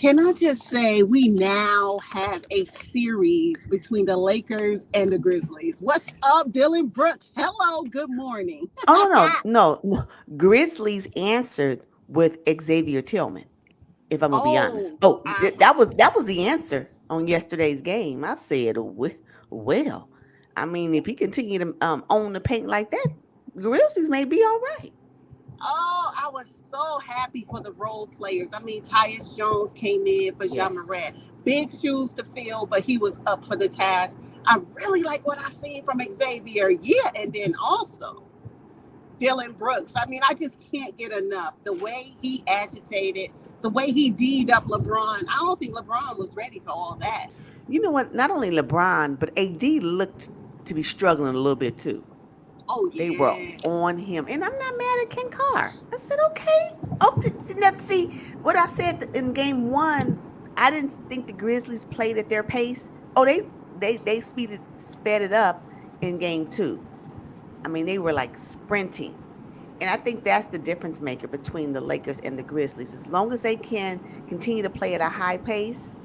Can I just say we now have a series between the Lakers and the Grizzlies? What's up, Dylan Brooks? Hello, good morning. Oh no. Grizzlies answered with Xavier Tillman. If I'm gonna be honest. Oh, Oh, uh-huh. that was the answer on yesterday's game. I said, well, I mean, if he continue to own the paint like that, Grizzlies may be all right. Oh, I was so happy for the role players. I mean, Tyus Jones came in for Jean Yes. Morant. Big shoes to fill, but he was up for the task. I really like what I seen from Xavier. Yeah, and then also Dylan Brooks. I mean, I just can't get enough. The way he agitated, the way he D'd up LeBron. I don't think LeBron was ready for all that. You know what? Not only LeBron, but AD looked to be struggling a little bit too. Oh They were yeah. on him, and I'm not mad at Ken Carr. I said, okay. Oh, now see what I said in game one. I didn't think the Grizzlies played at their pace. Oh, they sped it up in game two. I mean, they were like sprinting. And I think that's the difference maker between the Lakers and the Grizzlies. As long as they can continue to play at a high pace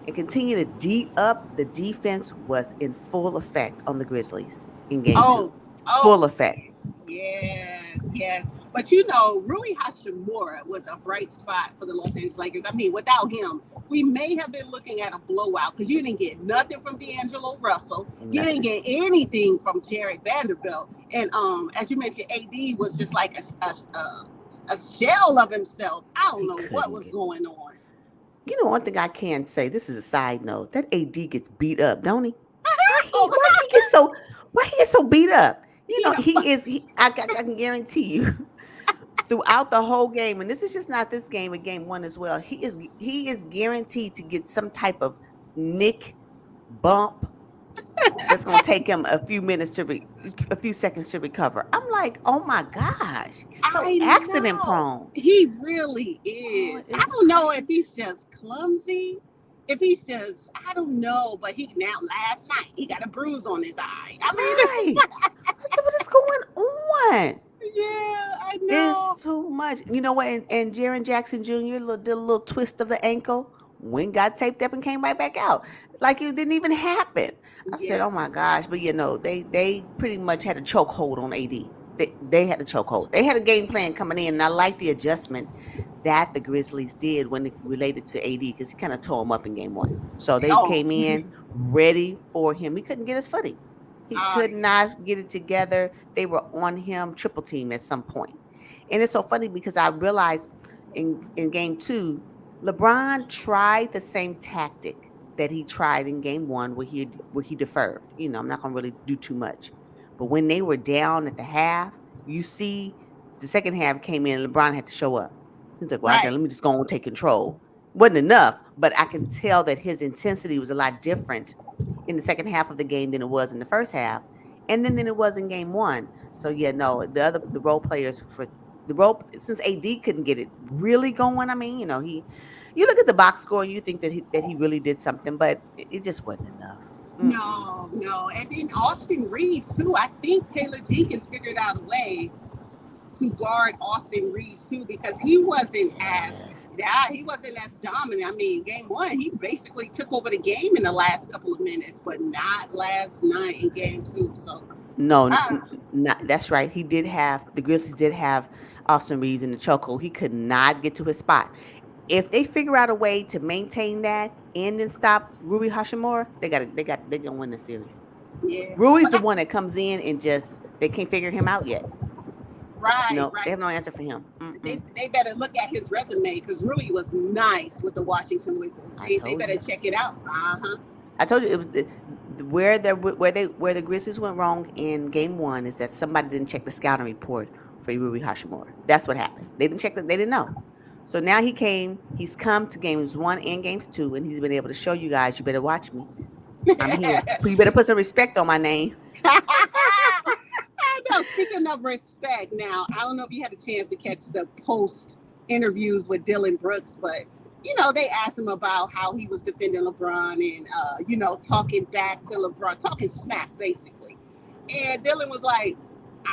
and continue to D up, the defense was in full effect on the Grizzlies in game two. Oh, oh, Full effect. yes, yes. But you know, Rui Hashimura was a bright spot for the Los Angeles Lakers. I mean, without him, we may have been looking at a blowout because you didn't get nothing from D'Angelo Russell. You didn't Nothing. get anything from Jared Vanderbilt. And as you mentioned, AD was just like a shell of himself. I don't He know what couldn't was get. going on. You know, one thing I can say. This is a side note. That AD gets beat up, don't he? Oh, Why he gets so beat up? You he know, the he is. I can guarantee you, throughout the whole game, and this is just not this game, but game one as well. He is guaranteed to get some type of nick, bump that's going to take him a few seconds to recover. I'm like, oh my gosh, he's so I accident know. prone. He really Oh, is. I it's don't know if crazy. he's just clumsy, if he's just, I don't know, but he now last night he got a bruise on his eye. I mean, it's, Right. I said, what is going on? yeah, I know. It's too much. You know what? And Jaron Jackson Jr. Did a little twist of the ankle, went, got taped up, and came right back out. Like it didn't even happen. I said, oh my Yes. gosh. But they pretty much had a chokehold on AD. They had a chokehold. They had a game plan coming in, and I like the adjustment that the Grizzlies did when it related to AD because he kind of tore him up in game one. So they Oh, came in ready for him. He couldn't get his footing. He could I not get it together. They were on him triple team at some point. And it's so funny because I realized in game two, LeBron tried the same tactic that he tried in game one where he deferred. You know, I'm not gonna really do too much. But when they were down at the half, you see the second half came in and LeBron had to show up. He's like, well, I got right. let me just go and take control. Wasn't enough, but I can tell that his intensity was a lot different in the second half of the game than it was in the first half, and then than it was in game one. So yeah, no, the role players for the role since AD couldn't get it really going. I mean, you look at the box score and you think that he really did something, but it just wasn't enough. Mm-mm. No, no. And then Austin Reeves too. I think Taylor Jenkins figured out a way to guard Austin Reeves too because Yes. he wasn't as dominant. I mean, game one he basically took over the game in the last couple of minutes, but not last night in game two. So, No, uh, not, that's right. The Grizzlies did have Austin Reeves in the chokehold. He could not get to his spot. If they figure out a way to maintain that and then stop Rui Hashimura, they're gonna win the series. yeah, Rui's but the one that comes in and just they can't figure him out yet. right, No, they right. have no answer for him. They better look at his resume because Rui was nice with the Washington Wizards. I They told better you. check it out. Uh huh. I told you it was where the Grizzlies went wrong in game one is that somebody didn't check the scouting report for Rui Hashimura. That's what happened. They didn't check that. They didn't know. So now he's come to games one and games two, and he's been able to show you guys. You better watch me. I'm here. You better put some respect on my name. I know. Speaking of respect, now I don't know if you had a chance to catch the post interviews with Dylan Brooks, but they asked him about how he was defending LeBron and talking back to LeBron, talking smack basically. And Dylan was like,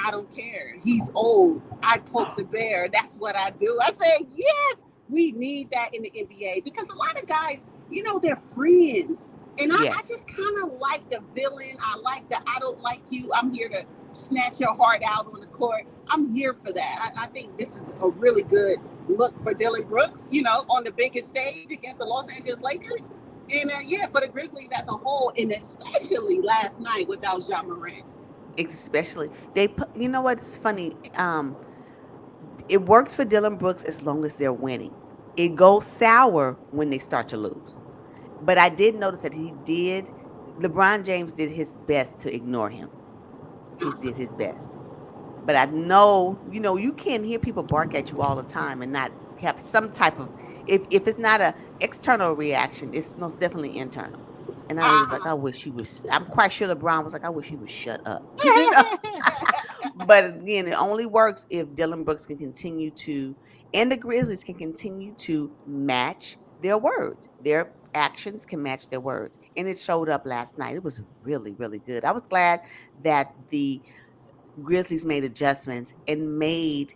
"I don't care. He's old. I poke the bear. That's what I do." I said, "Yes." We need that in the NBA because a lot of guys, they're friends. And I Yes. just kind of like the villain. I like the I don't like you. I'm here to snatch your heart out on the court. I'm here for that. I think this is a really good look for Dylan Brooks, on the biggest stage against the Los Angeles Lakers. And yeah, for the Grizzlies as a whole, and especially last night without Ja Morant. Especially they put, you know what's funny? It works for Dylan Brooks as long as they're winning. It goes sour when they start to lose. But I did notice that LeBron James did his best to ignore him. He did his best. But I know, you can't hear people bark at you all the time and not have some type of, if it's not a external reaction, it's most definitely internal. And I was like, Uh-huh. I wish he was. I'm quite sure LeBron was like, I wish he would shut up. But again, it only works if Dylan Brooks can continue to, and the Grizzlies can continue to match their words. Their actions can match their words. And it showed up last night. It was really, really good. I was glad that the Grizzlies made adjustments and made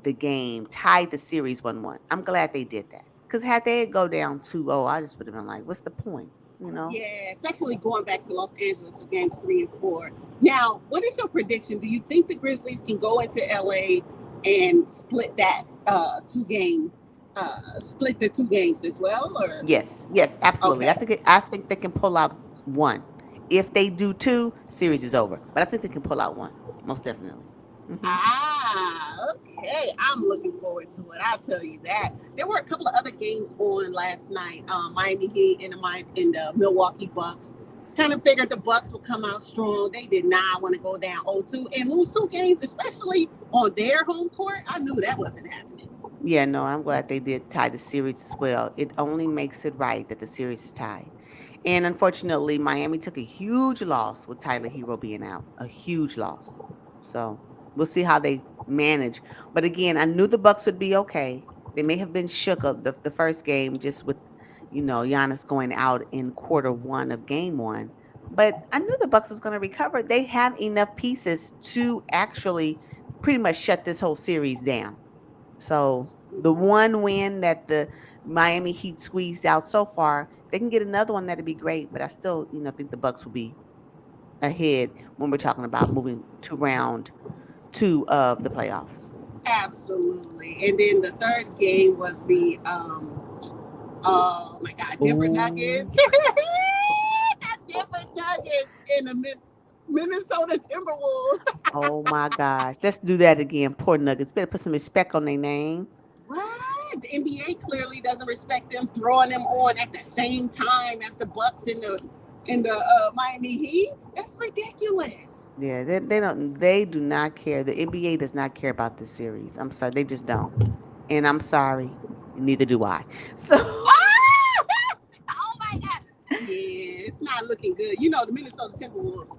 the game, tied the series 1-1. I'm glad they did that. Because had they go down 2-0, I just would have been like, what's the point? You know? Yeah, especially going back to Los Angeles for games 3 and 4. Now, what is your prediction? Do you think the Grizzlies can go into LA and split that split the 2 games as well? Or Yes, absolutely. okay. I think they can pull out one. If they do two, series is over. But I think they can pull out one, most definitely. Hmm. Okay. I'm looking forward to it. I'll tell you that. There were a couple of other games on last night. Miami Heat and the Milwaukee Bucks. Kind of figured the Bucks would come out strong. They did not want to go down 0-2 and lose 2 games, especially on their home court. I knew that wasn't happening. Yeah, no, I'm glad they did tie the series as well. It only makes it right that the series is tied. And unfortunately, Miami took a huge loss with Tyler Hero being out. A huge loss. So we'll see how they manage. But again, I knew the Bucks would be okay. They may have been shook up the first game just with, Giannis going out in quarter one of game one. But I knew the Bucks was going to recover. They have enough pieces to actually pretty much shut this whole series down. So the one win that the Miami Heat squeezed out so far, they can get another one, that'd be great. But I still, think the Bucks will be ahead when we're talking about moving to round two of the playoffs. Absolutely. And then the third game was the oh my God, Denver Oh, Nuggets. Denver Nuggets in the Minnesota Timberwolves. oh my gosh. Let's do that again. Poor Nuggets. Better put some respect on their name. What? The NBA clearly doesn't respect them, throwing them on at the same time as the Bucks in the Miami Heat. That's ridiculous. Yeah, they do not care. The NBA does not care about this series. I'm sorry, they just don't. And I'm sorry, neither do I. So Oh my God. Yeah, it's not looking good. The Minnesota Timberwolves.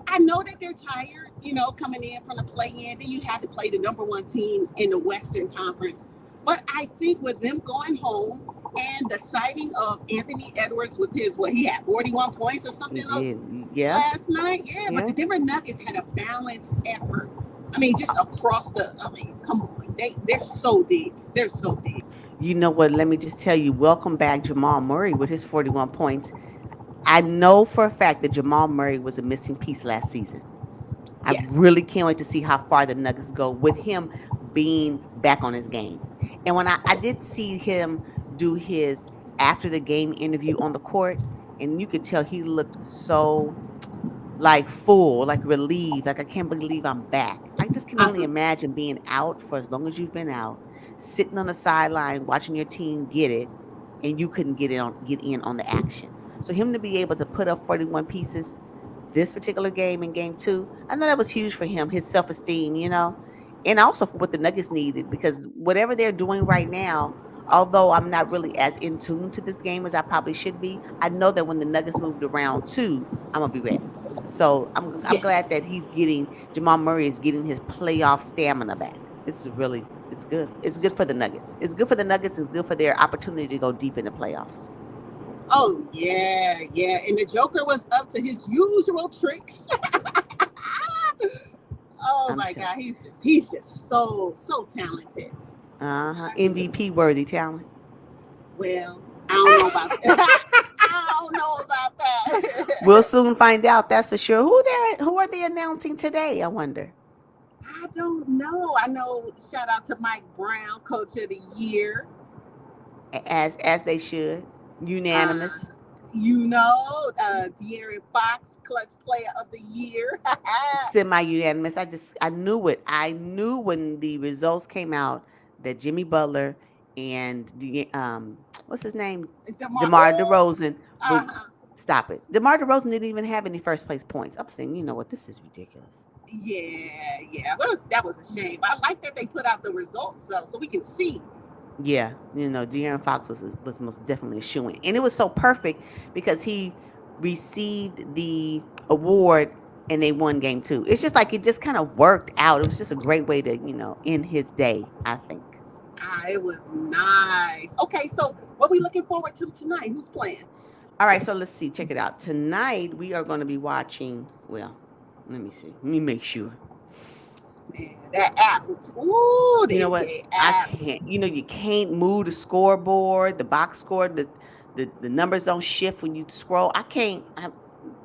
I know that they're tired, coming in from the play-in. Then you have to play the number one team in the Western Conference. But I think with them going home and the sighting of Anthony Edwards with he had 41 points or he something did. Yeah, last night. Yeah, but yeah. the Denver Nuggets had a balanced effort. I mean, just across come on. They're so deep. They're so deep. You know what? Let me just tell you, welcome back Jamal Murray with his 41 points. I know for a fact that Jamal Murray was a missing piece last season. I Yes. really can't wait to see how far the Nuggets go with him being back on his game. And when I did see him do his after the game interview on the court, and you could tell he looked so like full, like relieved, like I can't believe I'm back. I just can only Uh-huh. imagine being out for as long as you've been out, sitting on the sideline watching your team get it, and you couldn't get in on the action. So him to be able to put up 41 pieces this particular game in game two, I know that was huge for him, his self-esteem, and also for what the Nuggets needed because whatever they're doing right now, although I'm not really as in tune to this game as I probably should be, I know that when the Nuggets moved around two, I'm gonna be ready. So I'm glad Yes. that Jamal Murray is getting his playoff stamina back. It's good. It's good for the Nuggets. It's good for the Nuggets. It's good for their opportunity to go deep in the playoffs. Oh yeah, yeah. And the Joker was up to his usual tricks. Oh I'm my telling. God, he's just so talented. MVP worthy talent. Well, I don't know about that. I don't know about We'll that. soon find out. That's for sure. Who are they announcing today? I wonder. I don't know. I know. Shout out to Mike Brown, Coach of the Year. As they should. Uh, Unanimous. De'Aaron Fox, Clutch Player of the Year. Semi-unanimous. I knew it. I knew when the results came out that Jimmy Butler and what's his name, DeMar Ooh, DeRozan would uh-huh. stop it. DeMar DeRozan didn't even have any first place points. I'm saying, you know what, this is ridiculous. Yeah. That was a shame. I like that they put out the results though, so we can see. Yeah, De'Aaron Fox was most definitely a shoo-in, and it was so perfect because he received the award and they won game 2. It's just like it just kind of worked out. It was just a great way to end his day, I think. It was nice. Okay, so what we looking forward to tonight? Who's playing? All right, so let's see. Check it out. Tonight we are going to be watching. Well, let me see. Let me make sure. Man, that app. Ooh, You the know what? NBA I app. can't. You can't move the scoreboard, the box score. The numbers don't shift when you scroll. I can't.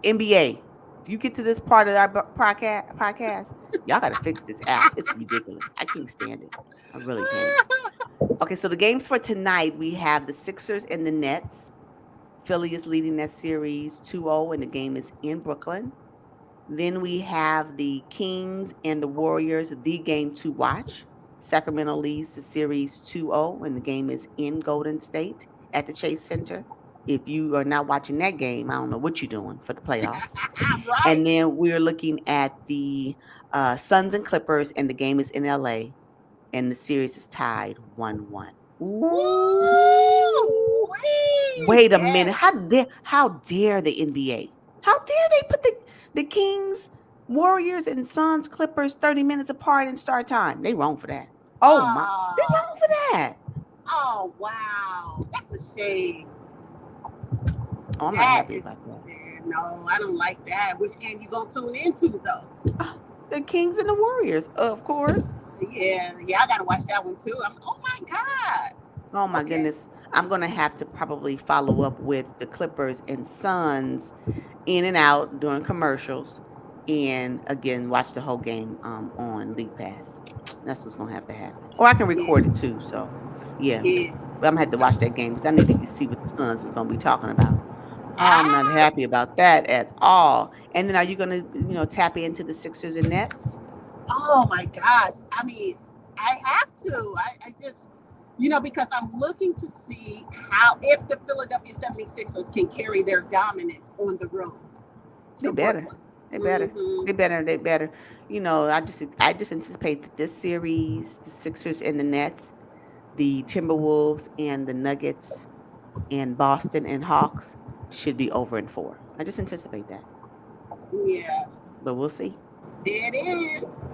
NBA. If you get to this part of our podcast, y'all got to fix this app. It's ridiculous. I can't stand it. I really can't. Okay, so the games for tonight, we have the Sixers and the Nets. Philly is leading that series 2-0, and the game is in Brooklyn. Then we have the Kings and the Warriors, the game to watch. Sacramento leads the series 2-0, and the game is in Golden State at the Chase Center. If you are not watching that game, I don't know what you're doing for the playoffs. Right. And then we're looking at the Suns and Clippers, and the game is in LA, and the series is tied 1-1. Woo! Wait a minute. Yes. How dare the NBA? How dare they put the Kings, Warriors, and Suns, Clippers 30 minutes apart in start time? They wrong for that. Oh my, they wrong for that. Oh wow, that's a shame. Oh, I'm not happy about that. No, I don't like that. Which game you gonna tune into though? The Kings and the Warriors, of course. Yeah, I gotta watch that one too. Oh my god. Oh my goodness. I'm gonna have to probably follow up with the Clippers and Suns in and out during commercials, and again watch the whole game on League Pass. That's what's gonna have to happen. Or I can record it too. So yeah, but I'm gonna have to watch that game because I need to see what the Suns is gonna be talking about. I'm not happy about that at all. And then are you gonna tap into the Sixers and Nets? Oh my gosh. I mean, I have to. I just because I'm looking to see if the Philadelphia 76ers can carry their dominance on the road. They better. They better. Mm-hmm. They better. I just anticipate that this series, the Sixers and the Nets, the Timberwolves and the Nuggets, and Boston and Hawks should be over in 4. I just anticipate that. Yeah. But we'll see. It is.